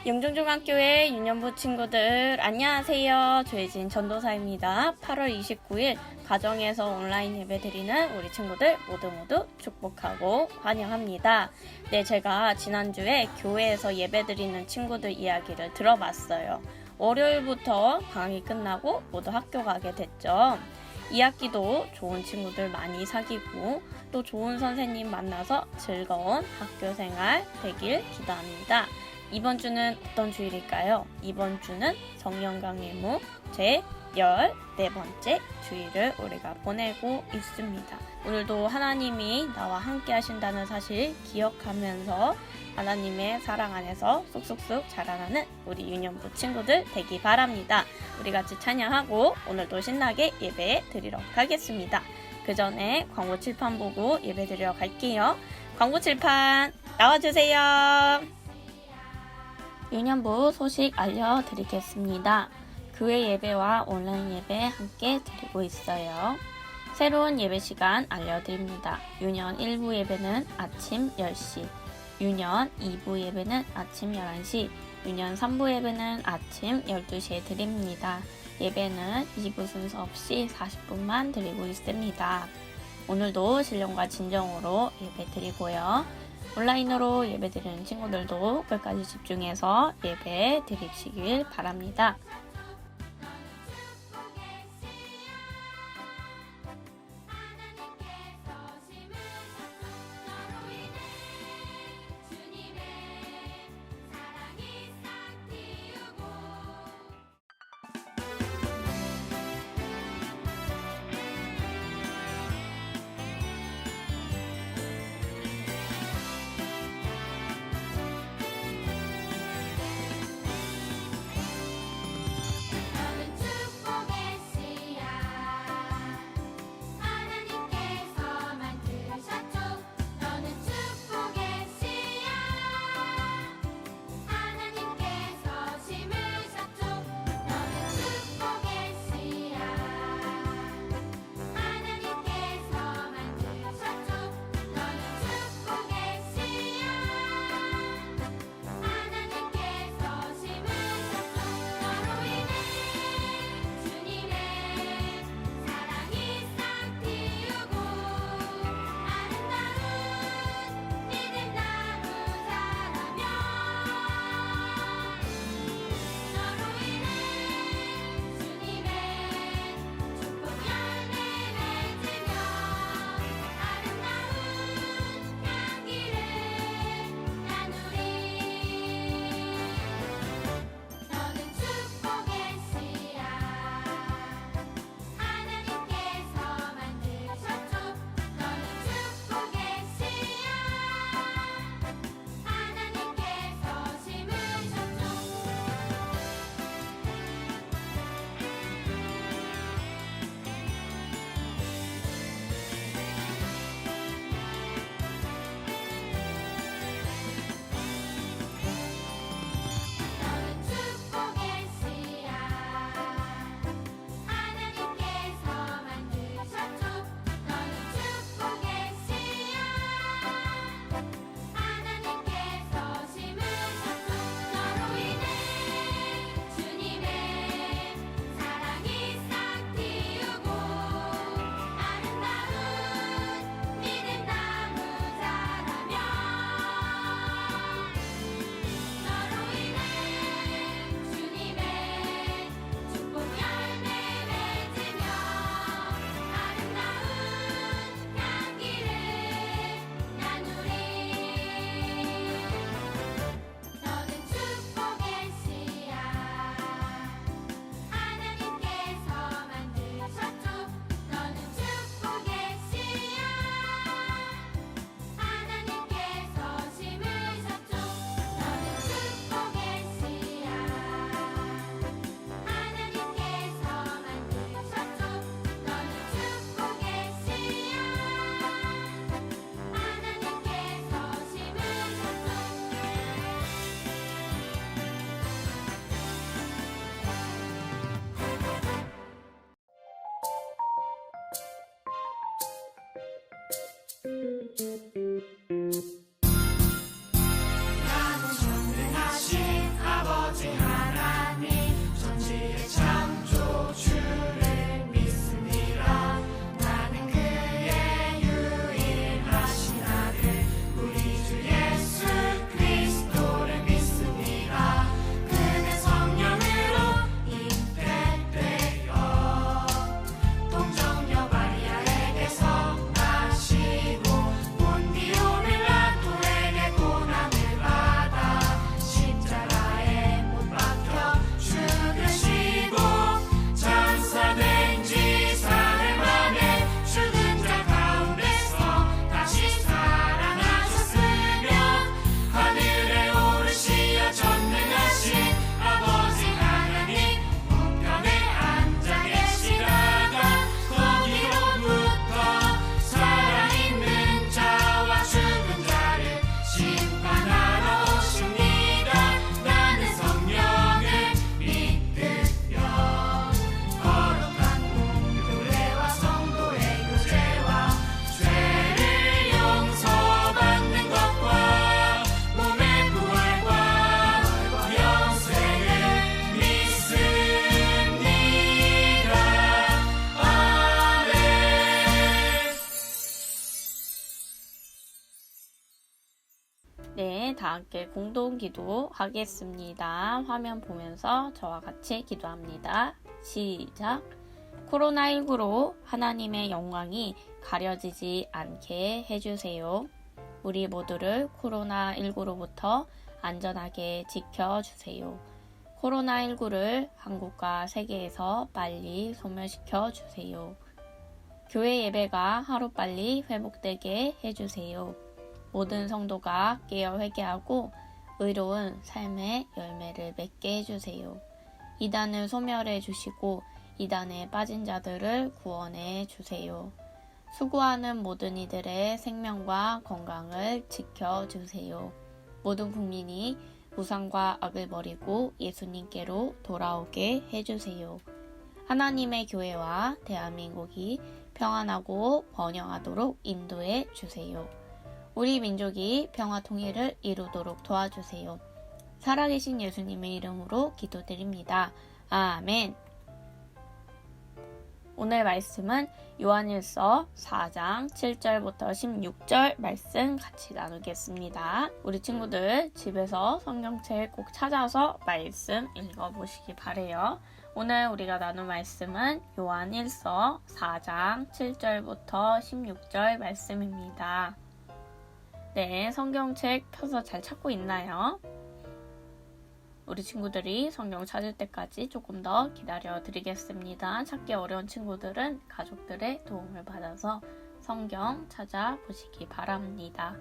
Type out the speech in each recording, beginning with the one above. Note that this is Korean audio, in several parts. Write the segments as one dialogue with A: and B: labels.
A: 영종중학교의 유년부 친구들 안녕하세요. 조혜진 전도사입니다. 8월 29일 가정에서 온라인 예배 드리는 우리 친구들 모두 축복하고 환영합니다. 네, 제가 지난주에 교회에서 예배 드리는 친구들 이야기를 들어봤어요. 월요일부터 방학이 끝나고 모두 학교 가게 됐죠. 2학기도 좋은 친구들 많이 사귀고 또 좋은 선생님 만나서 즐거운 학교 생활 되길 기도합니다. 이번 주는 어떤 주일일까요? 이번 주는 성령 강해무 제 14번째 주일을 우리가 보내고 있습니다. 오늘도 하나님이 나와 함께 하신다는 사실 기억하면서 하나님의 사랑 안에서 쑥쑥쑥 자라나는 우리 유년부 친구들 되기 바랍니다. 우리 같이 찬양하고 오늘도 신나게 예배 드리러 가겠습니다. 그 전에 광고 칠판 보고 예배 드리러 갈게요. 광고 칠판 나와주세요. 유년부 소식 알려드리겠습니다. 교회 예배와 온라인 예배 함께 드리고 있어요. 새로운 예배 시간 알려드립니다. 유년 1부 예배는 아침 10시, 유년 2부 예배는 아침 11시, 유년 3부 예배는 아침 12시에 드립니다. 예배는 2부 순서 없이 40분만 드리고 있습니다. 오늘도 신령과 진정으로 예배 드리고요. 온라인으로 예배 드리는 친구들도 끝까지 집중해서 예배 드리시길 바랍니다. 함께 공동 기도하겠습니다. 화면 보면서 저와 같이 기도합니다. 시작! 코로나19로 하나님의 영광이 가려지지 않게 해주세요. 우리 모두를 코로나19로부터 안전하게 지켜주세요. 코로나19를 한국과 세계에서 빨리 소멸시켜 주세요. 교회 예배가 하루빨리 회복되게 해주세요. 모든 성도가 깨어 회개하고 의로운 삶의 열매를 맺게 해주세요. 이단을 소멸해 주시고 이단에 빠진 자들을 구원해 주세요. 수고하는 모든 이들의 생명과 건강을 지켜주세요. 모든 국민이 우상과 악을 버리고 예수님께로 돌아오게 해주세요. 하나님의 교회와 대한민국이 평안하고 번영하도록 인도해 주세요. 우리 민족이 평화 통일을 이루도록 도와주세요. 살아계신 예수님의 이름으로 기도드립니다. 아멘. 오늘 말씀은 요한일서 4장 7절부터 16절 말씀 같이 나누겠습니다. 우리 친구들 집에서 성경책 꼭 찾아서 말씀 읽어보시기 바래요. 오늘 우리가 나눌 말씀은 요한일서 4장 7절부터 16절 말씀입니다. 네, 성경책 펴서 잘 찾고 있나요? 우리 친구들이 성경 찾을 때까지 조금 더 기다려 드리겠습니다. 찾기 어려운 친구들은 가족들의 도움을 받아서 성경 찾아보시기 바랍니다.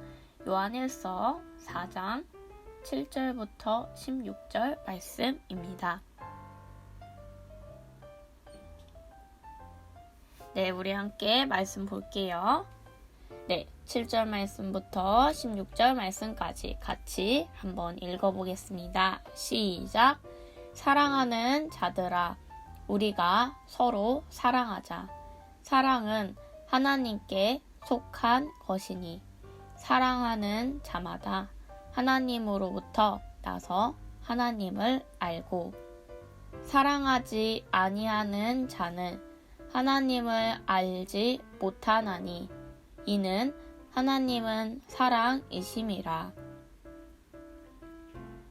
A: 요한일서 4장 7절부터 16절 말씀입니다. 네, 우리 함께 말씀 볼게요. 네, 7절 말씀부터 16절 말씀까지 같이 한번 읽어보겠습니다. 시작! 사랑하는 자들아, 우리가 서로 사랑하자. 사랑은 하나님께 속한 것이니 사랑하는 자마다 하나님으로부터 나서 하나님을 알고 사랑하지 아니하는 자는 하나님을 알지 못하나니 이는 하나님은 사랑이심이라.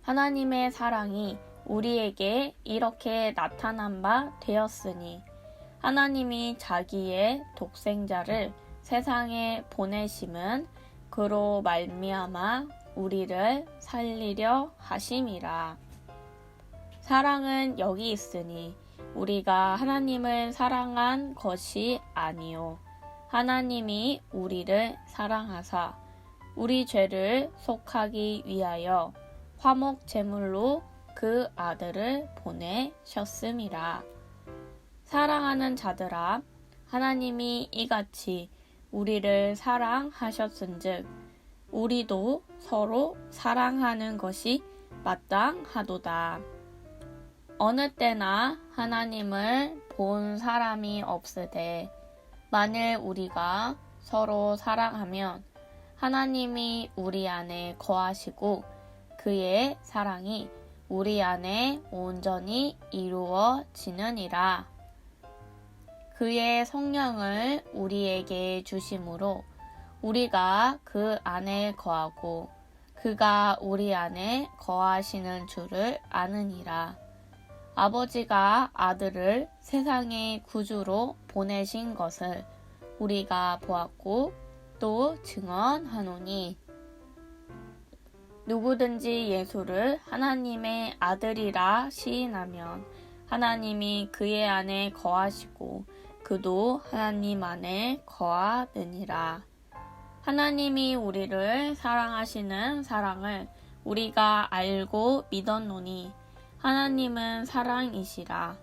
A: 하나님의 사랑이 우리에게 이렇게 나타난 바 되었으니 하나님이 자기의 독생자를 세상에 보내심은 그로 말미암아 우리를 살리려 하심이라. 사랑은 여기 있으니 우리가 하나님을 사랑한 것이 아니요 하나님이 우리를 사랑하사 우리 죄를 속하기 위하여 화목 제물로 그 아들을 보내셨음이라. 사랑하는 자들아, 하나님이 이같이 우리를 사랑하셨은즉 우리도 서로 사랑하는 것이 마땅하도다. 어느 때나 하나님을 본 사람이 없으되 만일 우리가 서로 사랑하면 하나님이 우리 안에 거하시고 그의 사랑이 우리 안에 온전히 이루어지느니라. 그의 성령을 우리에게 주심으로 우리가 그 안에 거하고 그가 우리 안에 거하시는 줄을 아느니라. 아버지가 아들을 세상의 구주로 보내신 것을 우리가 보았고 또 증언하노니 누구든지 예수를 하나님의 아들이라 시인하면 하나님이 그의 안에 거하시고 그도 하나님 안에 거하느니라. 하나님이 우리를 사랑하시는 사랑을 우리가 알고 믿었노니 하나님은 사랑이시라.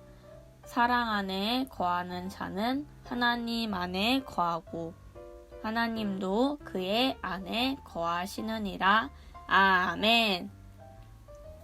A: 사랑 안에 거하는 자는 하나님 안에 거하고 하나님도 그의 안에 거하시느니라. 아멘.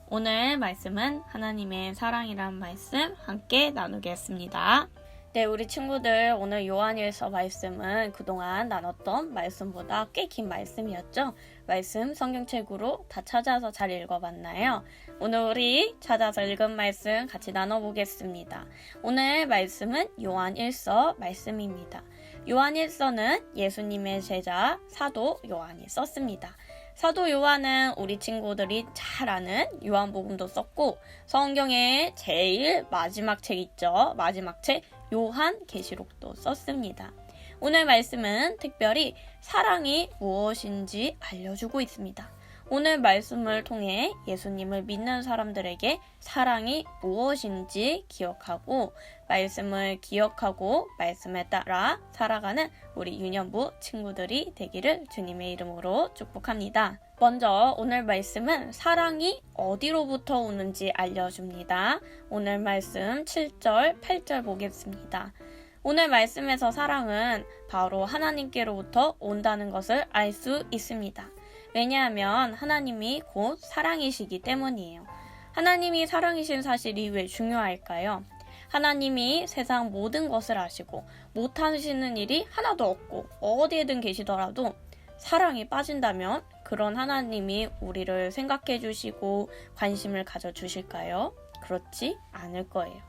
A: 오늘 말씀은 하나님의 사랑이란 말씀 함께 나누겠습니다. 네, 우리 친구들 오늘 요한일서 말씀은 그동안 나눴던 말씀보다 꽤 긴 말씀이었죠. 말씀 성경책으로 다 찾아서 잘 읽어봤나요? 오늘 우리 찾아서 읽은 말씀 같이 나눠보겠습니다. 오늘 말씀은 요한일서 말씀입니다. 요한일서는 예수님의 제자 사도 요한이 썼습니다. 사도 요한은 우리 친구들이 잘 아는 요한복음도 썼고 성경의 제일 마지막 책 있죠. 마지막 책 요한계시록도 썼습니다. 오늘 말씀은 특별히 사랑이 무엇인지 알려주고 있습니다. 오늘 말씀을 통해 예수님을 믿는 사람들에게 사랑이 무엇인지 기억하고 말씀을 기억하고 말씀에 따라 살아가는 우리 유년부 친구들이 되기를 주님의 이름으로 축복합니다. 먼저 오늘 말씀은 사랑이 어디로부터 오는지 알려줍니다. 오늘 말씀 7절, 8절 보겠습니다. 오늘 말씀에서 사랑은 바로 하나님께로부터 온다는 것을 알 수 있습니다. 왜냐하면 하나님이 곧 사랑이시기 때문이에요. 하나님이 사랑이신 사실이 왜 중요할까요? 하나님이 세상 모든 것을 아시고 못하시는 일이 하나도 없고 어디에든 계시더라도 사랑이 빠진다면 그런 하나님이 우리를 생각해 주시고 관심을 가져 주실까요? 그렇지 않을 거예요.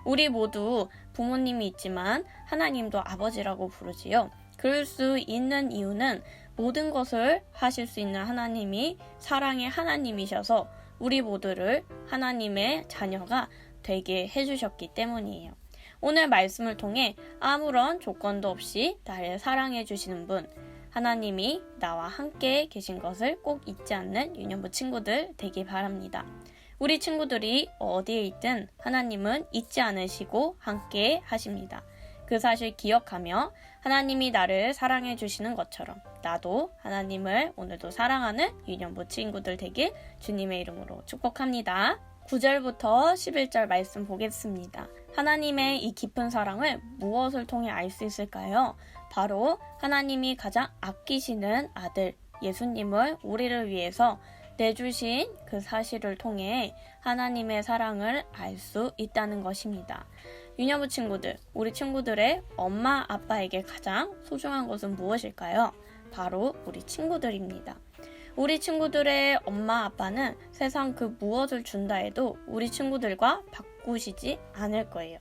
A: 우리 모두 부모님이 있지만 하나님도 아버지라고 부르지요. 그럴 수 있는 이유는 모든 것을 하실 수 있는 하나님이 사랑의 하나님이셔서 우리 모두를 하나님의 자녀가 되게 해주셨기 때문이에요. 오늘 말씀을 통해 아무런 조건도 없이 나를 사랑해 주시는 분, 하나님이 나와 함께 계신 것을 꼭 잊지 않는 유년부 친구들 되길 바랍니다. 우리 친구들이 어디에 있든 하나님은 잊지 않으시고 함께 하십니다. 그 사실 기억하며 하나님이 나를 사랑해 주시는 것처럼 나도 하나님을 오늘도 사랑하는 유년부 친구들 되길 주님의 이름으로 축복합니다. 9절부터 11절 말씀 보겠습니다. 하나님의 이 깊은 사랑을 무엇을 통해 알 수 있을까요? 바로 하나님이 가장 아끼시는 아들 예수님을 우리를 위해서 내주신 그 사실을 통해 하나님의 사랑을 알 수 있다는 것입니다. 유년부 친구들, 우리 친구들의 엄마 아빠에게 가장 소중한 것은 무엇일까요? 바로 우리 친구들입니다. 우리 친구들의 엄마 아빠는 세상 그 무엇을 준다 해도 우리 친구들과 바꾸시지 않을 거예요.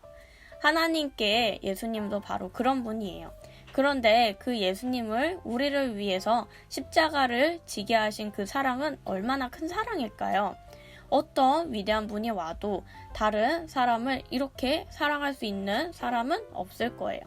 A: 하나님께 예수님도 바로 그런 분이에요. 그런데 그 예수님을 우리를 위해서 십자가를 지게 하신 그 사랑은 얼마나 큰 사랑일까요? 어떤 위대한 분이 와도 다른 사람을 이렇게 사랑할 수 있는 사람은 없을 거예요.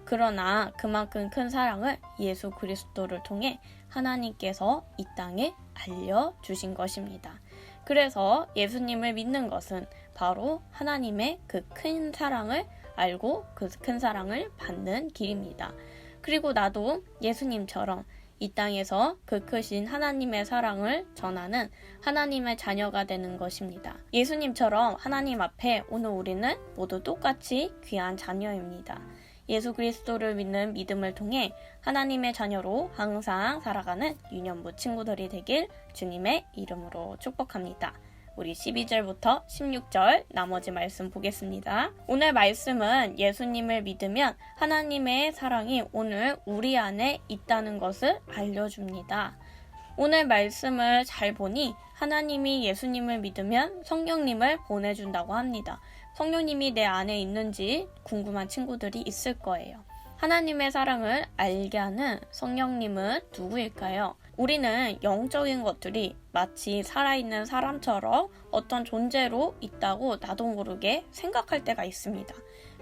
A: 그러나 그만큼 큰 사랑을 예수 그리스도를 통해 하나님께서 이 땅에 알려주신 것입니다. 그래서 예수님을 믿는 것은 바로 하나님의 그 큰 사랑을 알고 그 큰 사랑을 받는 길입니다. 그리고 나도 예수님처럼 이 땅에서 그 크신 하나님의 사랑을 전하는 하나님의 자녀가 되는 것입니다. 예수님처럼 하나님 앞에 오늘 우리는 모두 똑같이 귀한 자녀입니다. 예수 그리스도를 믿는 믿음을 통해 하나님의 자녀로 항상 살아가는 유년부 친구들이 되길 주님의 이름으로 축복합니다. 우리 12절부터 16절 나머지 말씀 보겠습니다. 오늘 말씀은 예수님을 믿으면 하나님의 사랑이 오늘 우리 안에 있다는 것을 알려줍니다. 오늘 말씀을 잘 보니 하나님이 예수님을 믿으면 성령님을 보내준다고 합니다. 성령님이 내 안에 있는지 궁금한 친구들이 있을 거예요. 하나님의 사랑을 알게 하는 성령님은 누구일까요? 우리는 영적인 것들이 마치 살아있는 사람처럼 어떤 존재로 있다고 나도 모르게 생각할 때가 있습니다.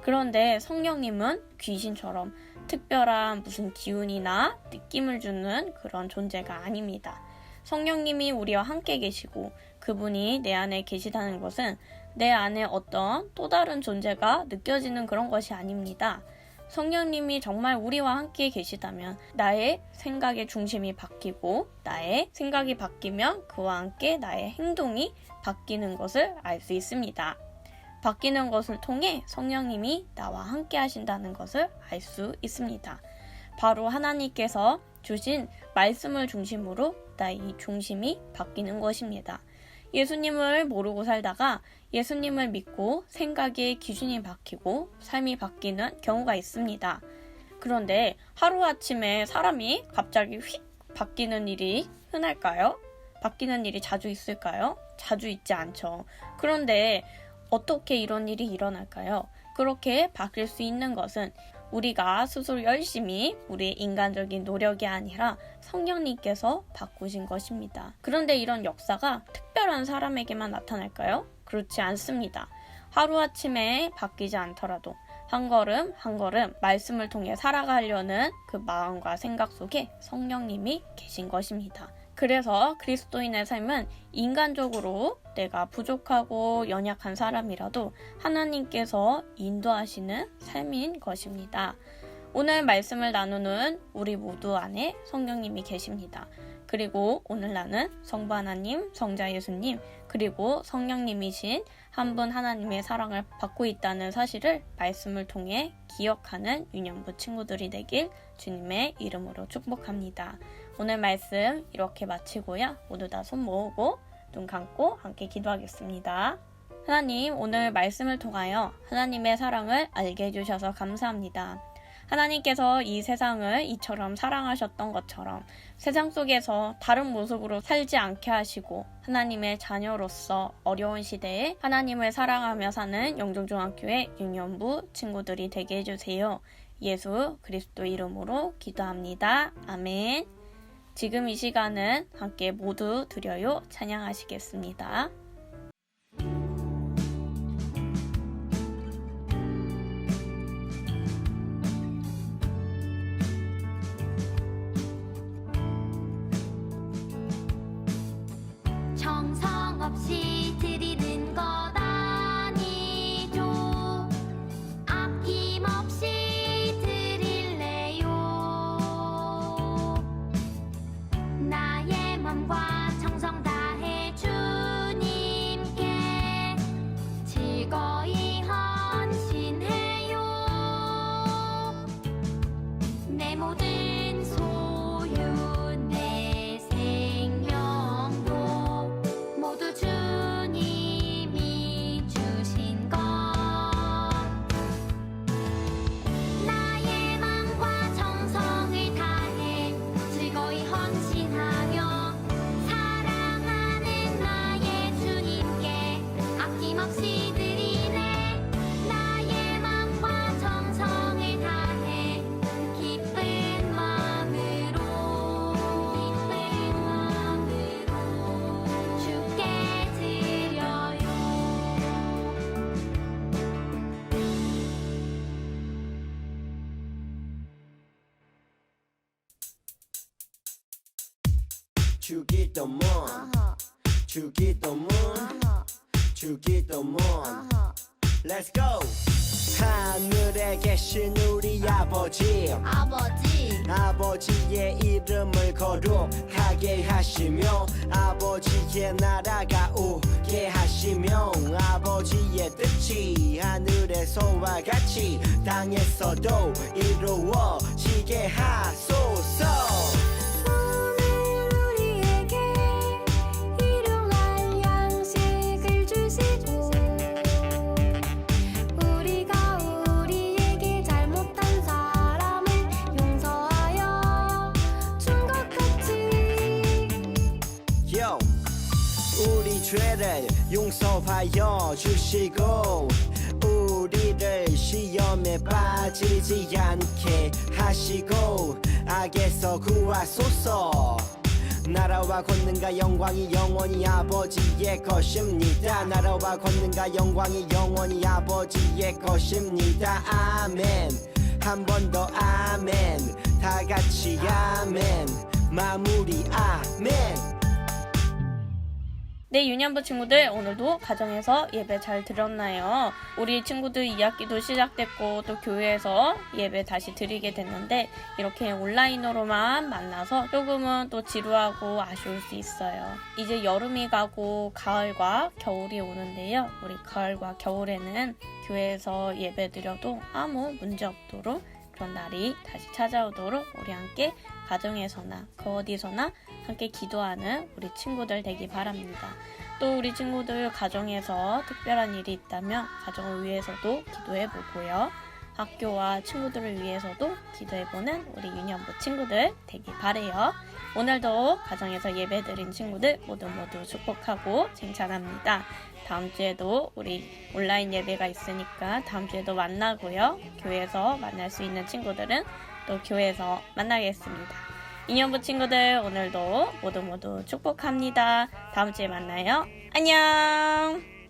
A: 그런데 성령님은 귀신처럼 특별한 무슨 기운이나 느낌을 주는 그런 존재가 아닙니다. 성령님이 우리와 함께 계시고 그분이 내 안에 계시다는 것은 내 안에 어떤 또 다른 존재가 느껴지는 그런 것이 아닙니다. 성령님이 정말 우리와 함께 계시다면 나의 생각의 중심이 바뀌고 나의 생각이 바뀌면 그와 함께 나의 행동이 바뀌는 것을 알 수 있습니다. 바뀌는 것을 통해 성령님이 나와 함께 하신다는 것을 알 수 있습니다. 바로 하나님께서 주신 말씀을 중심으로 나의 중심이 바뀌는 것입니다. 예수님을 모르고 살다가 예수님을 믿고 생각의 기준이 바뀌고 삶이 바뀌는 경우가 있습니다. 그런데 하루아침에 사람이 갑자기 휙 바뀌는 일이 흔할까요? 바뀌는 일이 자주 있을까요? 자주 있지 않죠. 그런데 어떻게 이런 일이 일어날까요? 그렇게 바뀔 수 있는 것은 우리가 스스로 열심히 우리의 인간적인 노력이 아니라 성령님께서 바꾸신 것입니다. 그런데 이런 역사가 특별한 사람에게만 나타날까요? 그렇지 않습니다. 하루아침에 바뀌지 않더라도 한 걸음 한 걸음 말씀을 통해 살아가려는 그 마음과 생각 속에 성령님이 계신 것입니다. 그래서 그리스도인의 삶은 인간적으로 내가 부족하고 연약한 사람이라도 하나님께서 인도하시는 삶인 것입니다. 오늘 말씀을 나누는 우리 모두 안에 성령님이 계십니다. 그리고 오늘 나는 성부 하나님, 성자 예수님, 그리고 성령님이신 한 분 하나님의 사랑을 받고 있다는 사실을 말씀을 통해 기억하는 유년부 친구들이 되길 주님의 이름으로 축복합니다. 오늘 말씀 이렇게 마치고요. 모두 다 손 모으고 눈 감고 함께 기도하겠습니다. 하나님, 오늘 말씀을 통하여 하나님의 사랑을 알게 해주셔서 감사합니다. 하나님께서 이 세상을 이처럼 사랑하셨던 것처럼 세상 속에서 다른 모습으로 살지 않게 하시고 하나님의 자녀로서 어려운 시대에 하나님을 사랑하며 사는 영종중학교의 유년부 친구들이 되게 해주세요. 예수 그리스도 이름으로 기도합니다. 아멘. 지금 이 시간은 함께 모두 드려요 찬양하시겠습니다.
B: 정성 없이 드리는 것 아니죠. 아낌없이 드릴래요. 나의 맘과 정성 다해 주님께 즐거이 헌신해요. 내 모든 소유 내 생명도 모두 주님이 주신 것. 나의 맘과 정성을 다해 즐거이 헌신하며 사랑하는 나의 주님께 아낌없이 드리네. 나의 맘과 정성을 다해 기쁜 마음으로 주께 드려요.
C: 주기도문 주기도문 주기도문 Let's go. 하늘에 계신 우리 아버지 아버지의 이름을 거룩하게 하시며 아버지의 나라가 오게 하시며 아버지의 뜻이 하늘에서와 같이 땅에서도 이루어지게 하소서.
B: 오늘 우리에게 일용할 양식을 주시고 우리가 우리에게 잘못한 사람을 용서하여 준 것 같이
C: Yo. 우리 죄를 용서하여 주시고 우리를 시험에 빠지지 않게 하시고 악에서 구하소서. 나라와 권능과 영광이 영원히 아버지의 것입니다. 나라와 권능과 영광이 영원히 아버지의 것입니다. 아멘. 한 번 더 아멘. 다 같이 아멘. 마무리 아멘.
A: 네, 유년부 친구들, 오늘도 가정에서 예배 잘 들었나요? 우리 친구들 2학기도 시작됐고 또 교회에서 예배 다시 드리게 됐는데 이렇게 온라인으로만 만나서 조금은 또 지루하고 아쉬울 수 있어요. 이제 여름이 가고 가을과 겨울이 오는데요. 우리 가을과 겨울에는 교회에서 예배 드려도 아무 문제 없도록 그런 날이 다시 찾아오도록 우리 함께 가정에서나 그 어디서나 함께 기도하는 우리 친구들 되기 바랍니다. 또 우리 친구들 가정에서 특별한 일이 있다면 가정을 위해서도 기도해보고요. 학교와 친구들을 위해서도 기도해보는 우리 유년부 친구들 되기 바래요. 오늘도 가정에서 예배드린 친구들 모두 축복하고 칭찬합니다. 다음 주에도 우리 온라인 예배가 있으니까 다음 주에도 만나고요. 교회에서 만날 수 있는 친구들은 또 교회에서 만나겠습니다. 인연부 친구들 오늘도 모두 축복합니다. 다음 주에 만나요. 안녕.